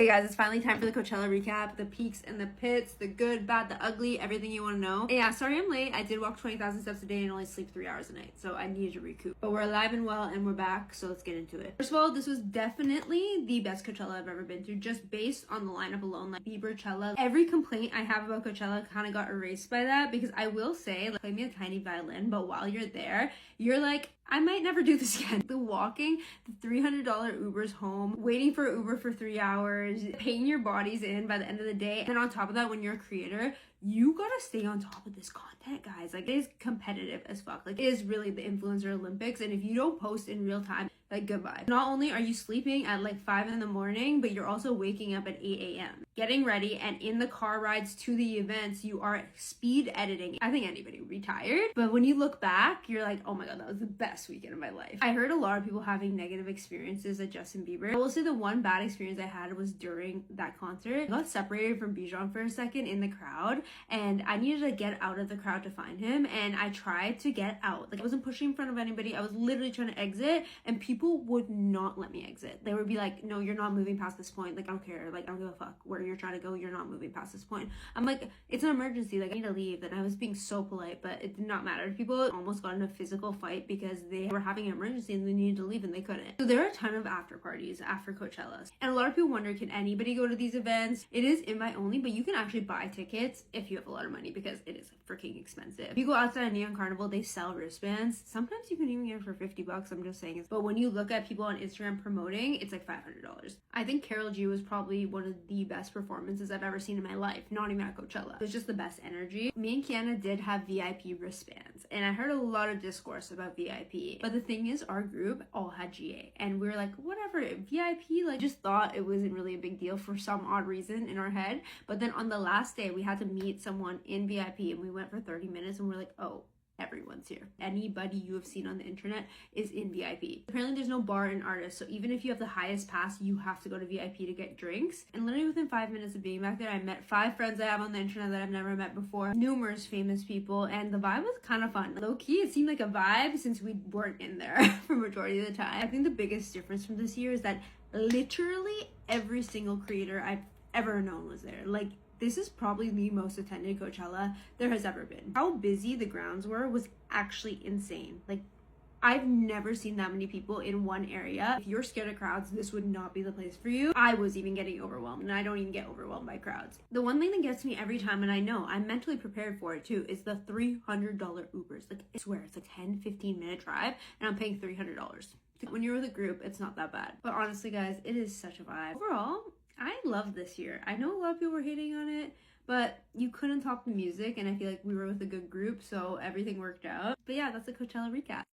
Hey guys, it's finally time for the Coachella recap. The peaks and the pits, the good, bad, the ugly, everything you want to know. And yeah, sorry I'm late. I did walk 20,000 steps a day and only sleep 3 hours a night, so I needed to recoup. But we're alive and well and we're back, so let's get into it. First of all, this was definitely the best Coachella I've ever been to, just based on the lineup alone. Like Bieberchella, every complaint I have about Coachella kind of got erased by that, because I will say, like, play me a tiny violin, but while you're there, you're like, I might never do this again. The walking, the $300 Ubers home, waiting for Uber for 3 hours, paying your bodies in by the end of the day. And on top of that, when you're a creator, you gotta stay on top of this content, guys. Like, it is competitive as fuck. Like, it is really the influencer Olympics. And if you don't post in real time, like, goodbye. Not only are you sleeping at like 5 in the morning, but you're also waking up at 8 a.m. getting ready, and in the car rides to the events, you are speed editing. I think anybody would be tired, but when you look back, you're like, oh my god, that was the best weekend of my life. I heard a lot of people having negative experiences at Justin Bieber. I will say the one bad experience I had was during that concert. I got separated from Bijan for a second in the crowd, and I needed to get out of the crowd to find him, and I tried to get out. Like, I wasn't pushing in front of anybody. I was literally trying to exit, and people would not let me exit. They would be like, no, you're not moving past this point. Like, I don't care. Like, I don't give a fuck where you're trying to go. You're not moving past this point. I'm like, it's an emergency. Like, I need to leave. And I was being so polite, but it did not matter. People almost got in a physical fight because they were having an emergency and they needed to leave and they couldn't. So there are a ton of after parties after Coachella. And a lot of people wonder, can anybody go to these events? It is invite only, but you can actually buy tickets if you have a lot of money, because it is freaking expensive. If you go outside of Neon Carnival, they sell wristbands. Sometimes you can even get it for 50 bucks. I'm just saying. But when you look at people on Instagram promoting, it's like $500. I think Karol G was probably one of the best performances I've ever seen in my life, not even at Coachella. It was just the best energy. Me and Kiana did have VIP wristbands, and I heard a lot of discourse about VIP. But the thing is, our group all had GA, and we were like, whatever, VIP, like, just thought it wasn't really a big deal for some odd reason in our head. But then on the last day, we had to meet someone in VIP, and we went for 30 minutes, and we're like, oh, everyone's here. Anybody you have seen on the internet is in VIP. Apparently there's no bar in Artist, so even if you have the highest pass, you have to go to VIP to get drinks. And literally within 5 minutes of being back there, I met 5 friends I have on the internet that I've never met before, numerous famous people, and the vibe was kind of fun. Low key, it seemed like a vibe since we weren't in there for majority of the time. I think the biggest difference from this year is that literally every single creator I've ever known was there. Like, this is probably the most attended Coachella there has ever been. How busy the grounds were was actually insane. Like, I've never seen that many people in one area. If you're scared of crowds, this would not be the place for you. I was even getting overwhelmed, and I don't even get overwhelmed by crowds. The one thing that gets me every time, and I know I'm mentally prepared for it too, is the $300 Ubers. Like, I swear, it's like 10-15 minute drive, and I'm paying $300. When you're with a group, it's not that bad. But honestly, guys, it is such a vibe. Overall, I love this year. I know a lot of people were hating on it, but you couldn't top the music, and I feel like we were with a good group, so everything worked out. But yeah, that's a Coachella recap.